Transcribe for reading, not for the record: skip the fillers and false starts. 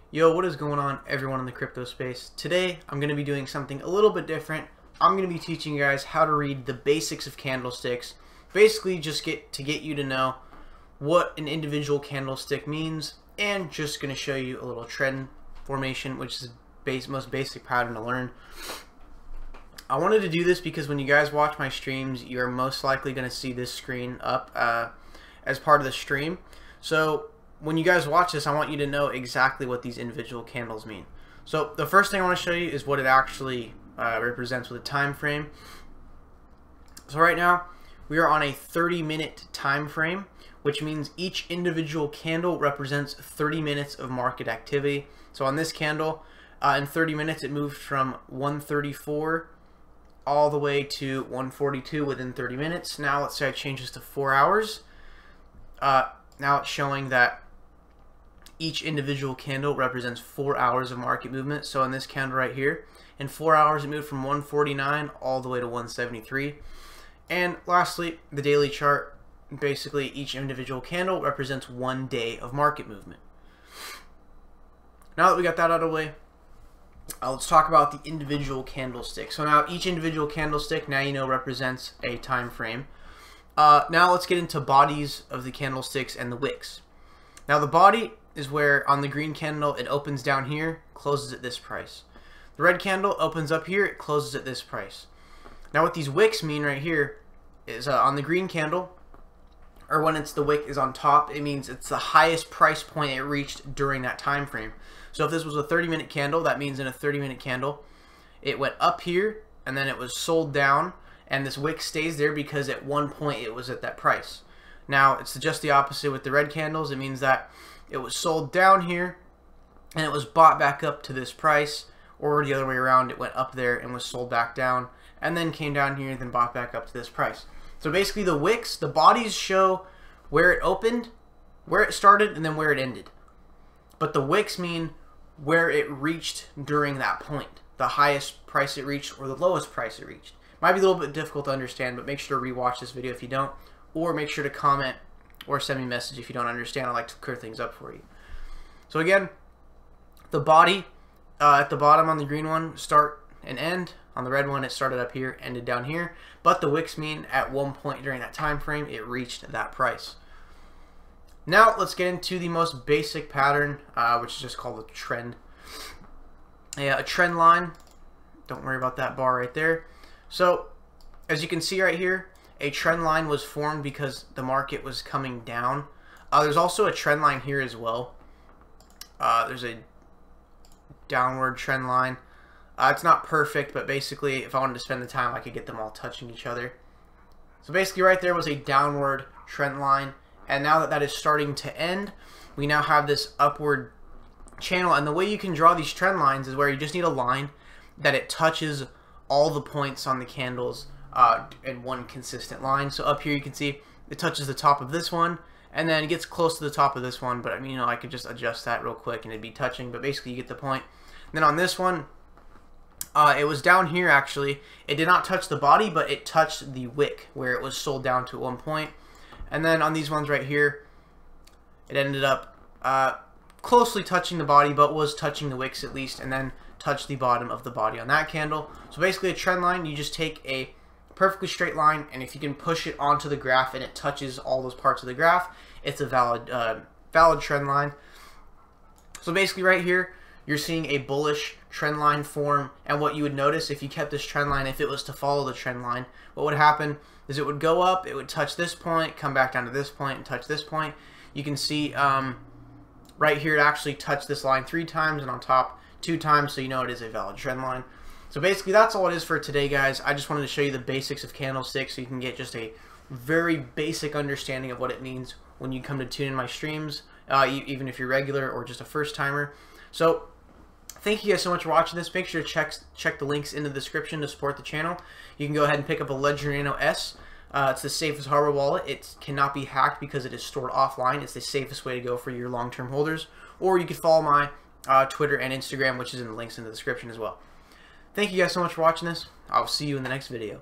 Yo, what is going on, everyone in the crypto space? Today, I'm going to be doing something a little bit different. I'm going to be teaching you guys how to read the basics of candlesticks. Basically, just get you to know what an individual candlestick means, and just going to show you a little trend formation, which is the most basic pattern to learn. I wanted to do this because when you guys watch my streams, you're most likely going to see this screen up as part of the stream. So when you guys watch this, I want you to know exactly what these individual candles mean. So the first thing I want to show you is what it actually represents with a time frame. So right now we are on a 30-minute time frame, which means each individual candle represents 30 minutes of market activity. So on this candle, in 30 minutes it moved from 134 all the way to 142 within 30 minutes. Now let's say I change this to 4 hours. Now it's showing that each individual candle represents 4 hours of market movement. So in this candle right here, in 4 hours it moved from 149 all the way to 173. And lastly, the daily chart, basically each individual candle represents 1 day of market movement. Now that we got that out of the way, let's talk about the individual candlestick. So now each individual candlestick, now you know, represents a time frame. Now let's get into bodies of the candlesticks and the wicks. Now the body is where on the green candle it opens down here, closes at this price. The red candle opens up here, it closes at this price. Now what these wicks mean right here is on the green candle, or when the wick is on top, it means it's the highest price point it reached during that time frame. So if this was a 30-minute candle, that means in a 30-minute candle it went up here and then it was sold down, and this wick stays there because at one point it was at that price. Now it's just the opposite with the red candles. It means that it was sold down here and it was bought back up to this price, or the other way around, it went up there and was sold back down and then came down here and then bought back up to this price. So basically the wicks, the bodies show where it opened, where it started, and then where it ended. But the wicks mean where it reached during that point, the highest price it reached or the lowest price it reached. Might be a little bit difficult to understand, but make sure to rewatch this video if you don't, or make sure to comment or send me a message if you don't understand. I like to clear things up for you. So again, the body at the bottom on the green one, start and end. On the red one, it started up here, ended down here. But the wicks mean at one point during that time frame, it reached that price. Now let's get into the most basic pattern, which is just called a trend. A trend line. Don't worry about that bar right there. So as you can see right here, a trend line was formed because the market was coming down. There's also a trend line here as well. There's a downward trend line. It's not perfect, but basically if I wanted to spend the time, I could get them all touching each other. So basically right there was a downward trend line, and now that that is starting to end, we now have this upward channel. And the way you can draw these trend lines is where you just need a line that it touches all the points on the candles in one consistent line. So up here you can see it touches the top of this one, and then it gets close to the top of this one, but I mean, you know, I could just adjust that real quick and it'd be touching, but basically you get the point. And then on this one, it was down here actually. It did not touch the body, but it touched the wick where it was sold down to one point. And then on these ones right here, it ended up closely touching the body, but was touching the wicks at least, and then touched the bottom of the body on that candle. So basically a trend line, you just take a perfectly straight line, and if you can push it onto the graph and it touches all those parts of the graph, it's a valid trend line. So basically right here, you're seeing a bullish trend line form, and what you would notice if you kept this trend line, if it was to follow the trend line, what would happen is it would go up, it would touch this point, come back down to this point, and touch this point. You can see right here it actually touched this line 3 times, and on top 2 times, so you know it is a valid trend line. So basically that's all it is for today, guys. I just wanted to show you the basics of candlesticks so you can get just a very basic understanding of what it means when you come to tune in my streams, even if you're regular or just a first timer. So thank you guys so much for watching this. Make sure to check the links in the description to support the channel. You can go ahead and pick up a Ledger Nano S. It's the safest hardware wallet. It cannot be hacked because it is stored offline. It's the safest way to go for your long-term holders. Or you can follow my Twitter and Instagram, which is in the links in the description as well. Thank you guys so much for watching this. I'll see you in the next video.